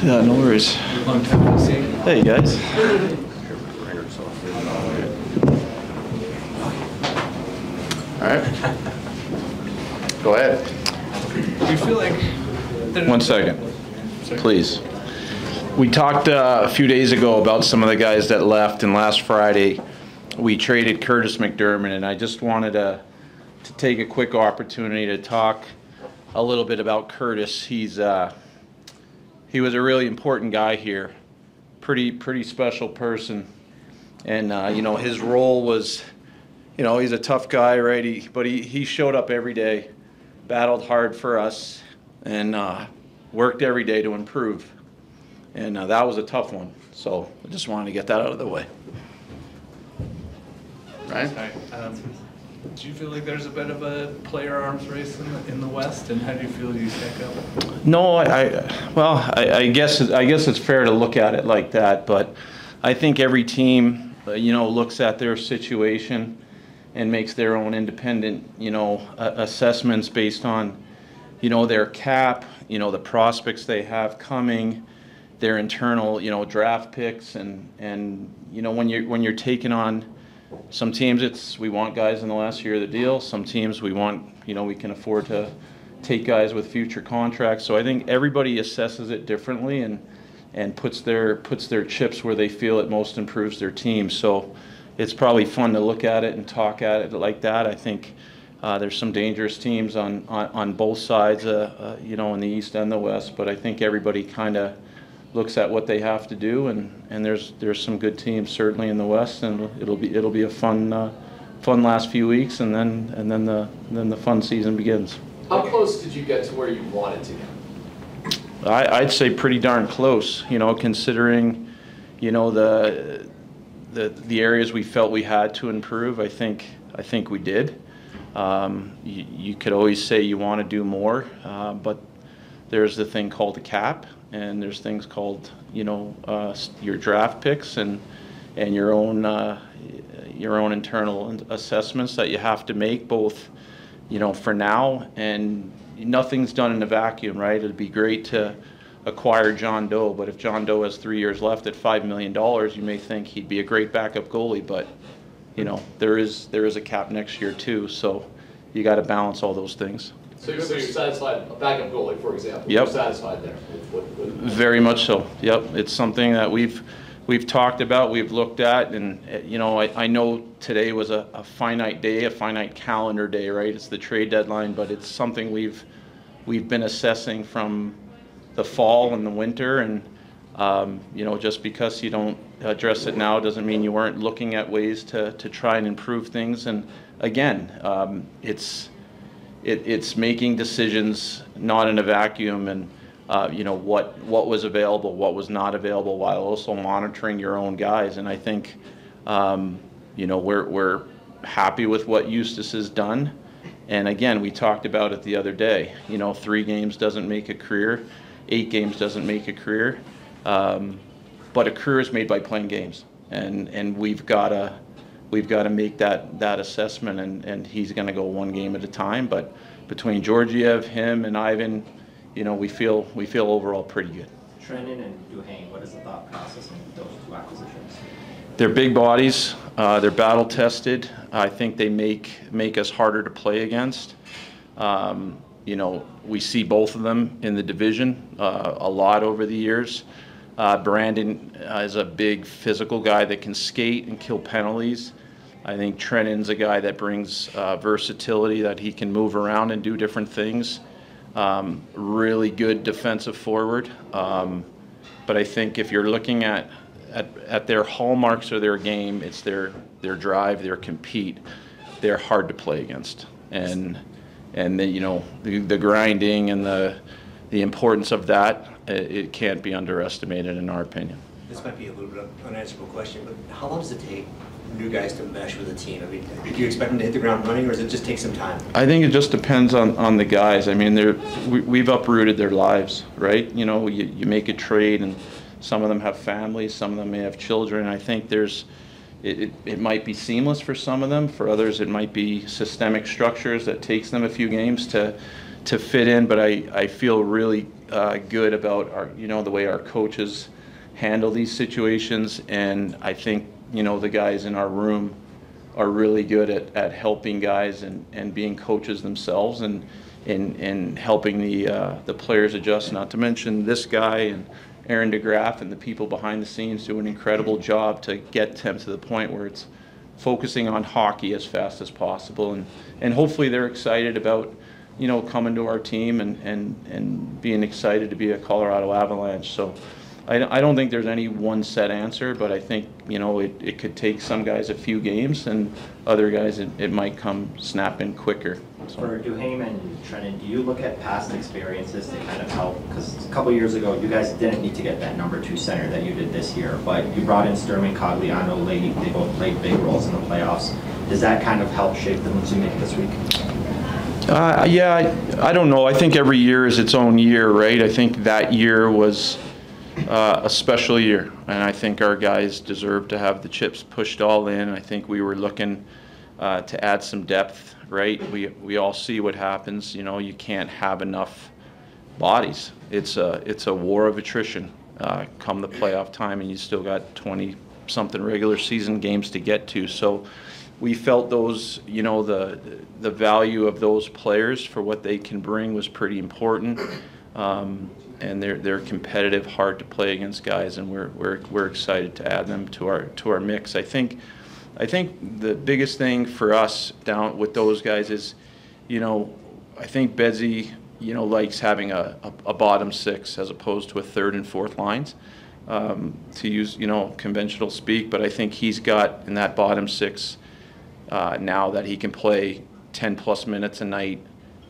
Yeah, no worries. Long time no see. Hey, guys. All right. Go ahead. Do you feel like... 1 second, please. We talked a few days ago about some of the guys that left, and last Friday we traded Kurtis McDermott, and I just wanted to take a quick opportunity to talk a little bit about Kurtis. He was a really important guy here, pretty special person, and you know, his role was, you know, he's a tough guy, right? But he showed up every day, battled hard for us, and worked every day to improve. And that was a tough one. So I just wanted to get that out of the way. Right? Do you feel like there's a bit of a player arms race in the West, and how do you feel you stack up? No, I guess it's fair to look at it like that, but I think every team, you know, looks at their situation and makes their own independent, you know, assessments based on, you know, their cap, you know, the prospects they have coming, their internal, you know, draft picks, and you know, when you're taking on some teams, we want guys in the last year of the deal. Some teams we want, you know, we can afford to take guys with future contracts. So I think everybody assesses it differently and puts their chips where they feel it most improves their team. So it's probably fun to look at it and talk at it like that. I think there's some dangerous teams on both sides, you know, in the East and the West. But I think everybody kind of looks at what they have to do, and there's some good teams certainly in the West, and it'll be a fun last few weeks, and then the fun season begins. How close did you get to where you wanted to get? I'd say pretty darn close, you know, considering, you know, the areas we felt we had to improve. I think we did. You could always say you want to do more, but there's the thing called the cap, and there's things called, you know, your draft picks and your own internal assessments that you have to make, both, you know, for now, and nothing's done in a vacuum, right? It'd be great to acquire John Doe, but if John Doe has 3 years left at $5 million, you may think he'd be a great backup goalie, but, you know, there is a cap next year too, so you got to balance all those things. So you're satisfied, a backup goalie, for example, yep. You're satisfied there? Very much so, yep. It's something that we've talked about, we've looked at, and, you know, I know today was a finite day, a finite calendar day, right? It's the trade deadline, but it's something we've been assessing from the fall and the winter, and you know, just because you don't address it now doesn't mean you weren't looking at ways to try and improve things. And again, it's making decisions not in a vacuum, and you know, what was available, what was not available, while also monitoring your own guys. And I think you know, we're happy with what Eustace has done. And again, we talked about it the other day. You know, 3 games doesn't make a career, 8 games doesn't make a career, but a career is made by playing games. And we've got to make that assessment. And he's going to go 1 game at a time. But between Georgiev, him, and Ivan, you know, we feel overall pretty good. Trennan and Duhane, what is the thought process in those 2 acquisitions? They're big bodies. They're battle tested. I think they make us harder to play against. You know, we see both of them in the division a lot over the years. Brandon is a big physical guy that can skate and kill penalties. I think Trennan's a guy that brings versatility, that he can move around and do different things. Really good defensive forward. But I think if you're looking at their hallmarks of their game, it's their drive, their compete. They're hard to play against, and you know, the grinding and the importance of that, it can't be underestimated in our opinion. This might be a little bit of an unanswerable question, but how long does it take new guys to mesh with a team? I mean, do you expect them to hit the ground running, or does it just take some time? I think it just depends on the guys. I mean, we've uprooted their lives, right? You know, you make a trade, and some of them have families, some of them may have children. I think it might be seamless for some of them. For others, it might be systemic structures that takes them a few games to to fit in, but I feel really good about our, the way our coaches handle these situations, and I think, the guys in our room are really good at helping guys and being coaches themselves and helping the players adjust, not to mention this guy and Aaron DeGraff and the people behind the scenes do an incredible job to get them to the point where it's focusing on hockey as fast as possible, and hopefully they're excited about coming to our team and being excited to be a Colorado Avalanche. So I don't think there's any one set answer, but I think it could take some guys a few games, and other guys it might come snap in quicker. For Duhaime and Trenton, do you look at past experiences to kind of help? Because a couple years ago, you guys didn't need to get that #2 center that you did this year, but you brought in Sturman, Cogliano, Lady. They both played big roles in the playoffs. Does that kind of help shape the moves you make this week? Yeah, I don't know. I think every year is its own year, right? I think that year was a special year, and I think our guys deserve to have the chips pushed all in. I think we were looking to add some depth, right? We all see what happens. You can't have enough bodies. It's a war of attrition come the playoff time, and you still got 20-something regular season games to get to. So we felt those, the value of those players for what they can bring was pretty important. And they're competitive, hard to play against guys, and we're excited to add them to our mix. I think the biggest thing for us down with those guys is, I think Bedsy, likes having a bottom six as opposed to a third and fourth lines, to use conventional speak. But I think he's got in that bottom six now that he can play 10+ minutes a night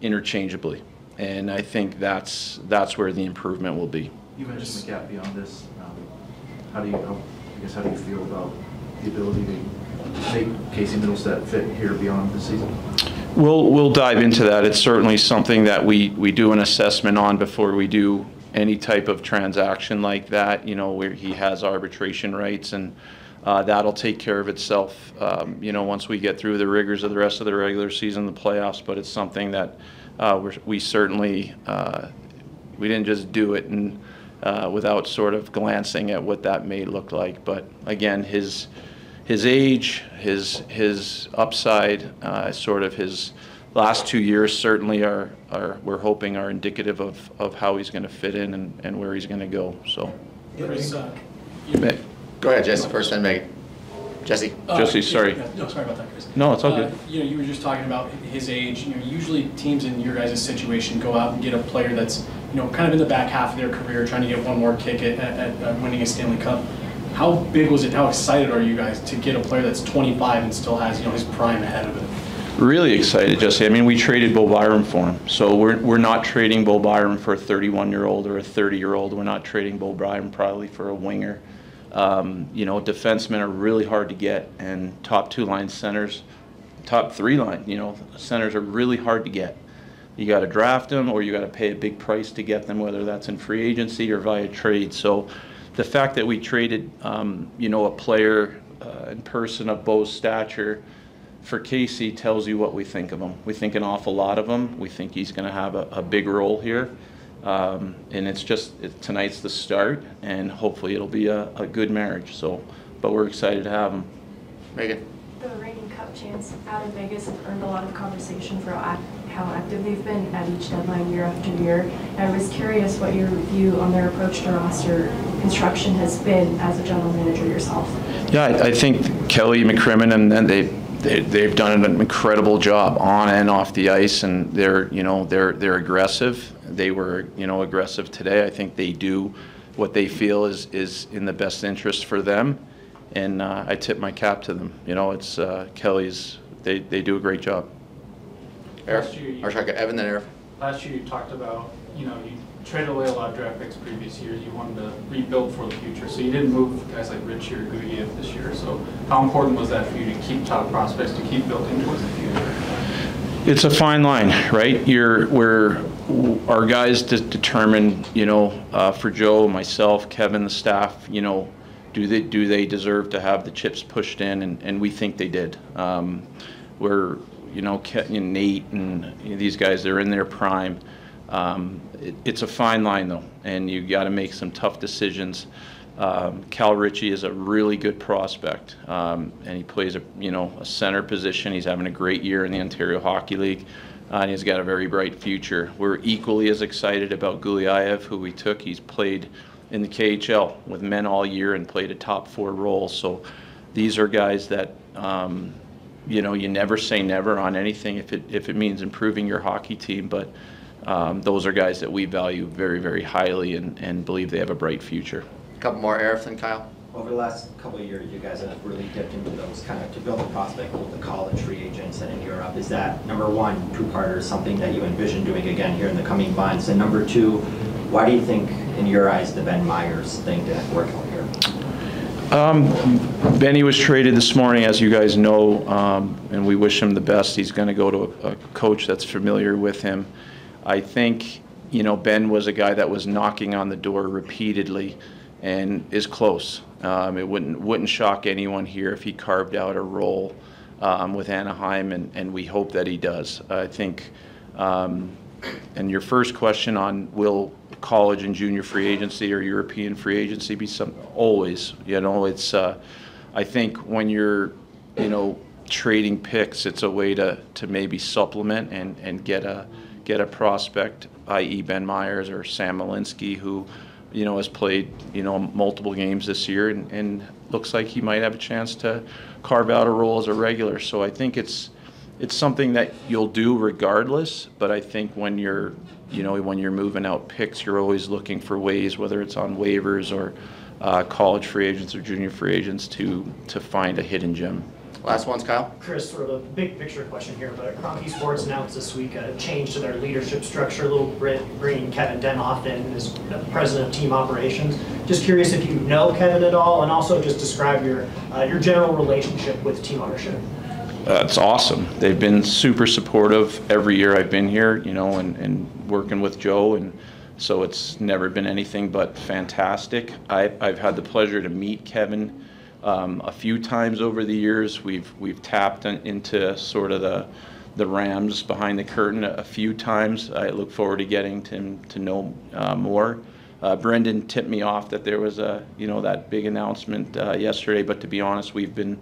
interchangeably. And I think that's where the improvement will be. You mentioned the gap beyond this. How do you feel about the ability to make Casey Mittelstadt fit here beyond this season? We'll dive into that. It's certainly something that we do an assessment on before we do any type of transaction like that. Where he has arbitration rights, and that'll take care of itself. Once we get through the rigors of the rest of the regular season, the playoffs. But it's something that. We certainly we didn't just do it and without sort of glancing at what that may look like. But again, his age, his upside, sort of his last 2 years certainly are we're hoping are indicative of how he's going to fit in and where he's going to go. So. Go ahead, Jesse. First, then Megan. Jesse. Jesse, sorry. No, sorry about that, Chris. No, it's all good. You were just talking about his age. Usually teams in your guys' situation go out and get a player that's, kind of in the back half of their career, trying to get one more kick at winning a Stanley Cup. How big was it? How excited are you guys to get a player that's 25 and still has, his prime ahead of it? Really excited, Jesse. I mean, we traded Bo Byram for him. So we're not trading Bo Byram for a 31-year-old or a 30-year-old. We're not trading Bo Byram probably for a winger. Defensemen are really hard to get, and top 2-line centers, top 3-line, centers are really hard to get. You got to draft them, or you got to pay a big price to get them, whether that's in free agency or via trade. So the fact that we traded, a player in person of Bo's stature for Casey tells you what we think of him. We think an awful lot of him. We think he's going to have a big role here. And tonight's the start, and hopefully it'll be a good marriage. So, but we're excited to have him. Megan. The reigning Cup champs out of Vegas have earned a lot of conversation for how active they've been at each deadline year after year. And I was curious what your view on their approach to roster construction has been as a general manager yourself. Yeah, I think Kelly McCrimmon and then they've done an incredible job on and off the ice, and they're aggressive. They were aggressive today. I think they do what they feel is in the best interest for them, and I tip my cap to them. It's Kelly's. They do a great job. Evan, then Eric. Last year you talked about you traded away a lot of draft picks previous years. You wanted to rebuild for the future, so you didn't move guys like Richie or Gudiev this year. So how important was that for you to keep top prospects, to keep building towards the future? It's a fine line, right? Our guys determine, for Joe, myself, Kevin, the staff, do they deserve to have the chips pushed in, and we think they did. Nate and these guys, they're in their prime. It's a fine line though, and you got to make some tough decisions. Cal Ritchie is a really good prospect, and he plays a center position. He's having a great year in the Ontario Hockey League, and he's got a very bright future. We're equally as excited about Gulyayev, who we took. He's played in the KHL with men all year and played a top 4 role. So these are guys that you never say never on anything if it means improving your hockey team, but those are guys that we value very, very highly and believe they have a bright future. A couple more, Arif and Kyle. Over the last couple of years, you guys have really dipped into those kind of to build a prospect with the college free agents and in Europe. Is that, number one, two-parter, something that you envision doing again here in the coming months? And number two, why do you think, in your eyes, the Benn Meyers thing didn't work out here? Benny was traded this morning, as you guys know, and we wish him the best. He's going to go to a coach that's familiar with him. I think, Ben was a guy that was knocking on the door repeatedly and is close. It wouldn't shock anyone here if he carved out a role with Anaheim, and we hope that he does. I think, and your first question on will college and junior free agency or European free agency be always, it's, I think when you're, trading picks, it's a way to maybe supplement and get a prospect, i.e. Benn Meyers or Sam Malinsky, who has played multiple games this year and looks like he might have a chance to carve out a role as a regular. So I think it's something that you'll do regardless, but I think when you're moving out picks, you're always looking for ways, whether it's on waivers or college free agents or junior free agents, to find a hidden gem. Last one's Kyle. Chris, sort of a big picture question here, but Kroenke Sports announced this week a change to their leadership structure, a little bit bringing Kevin Denoff in as the president of team operations. Just curious if you know Kevin at all, and also just describe your general relationship with team ownership. It's awesome. They've been super supportive every year I've been here, and working with Joe, and so it's never been anything but fantastic. I've had the pleasure to meet Kevin a few times over the years. We've tapped into sort of the Rams behind the curtain a few times. I look forward to getting to know more. Brendan tipped me off that there was that big announcement yesterday, but to be honest, we've been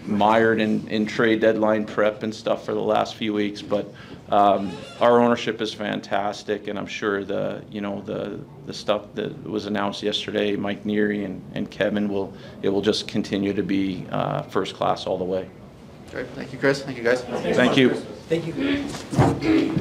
mired in trade deadline prep and stuff for the last few weeks, but our ownership is fantastic, and I'm sure the stuff that was announced yesterday, Mike Neary and Kevin, will just continue to be first class all the way. Great. Thank you, Chris. Thank you, guys. Thank you. Thank you.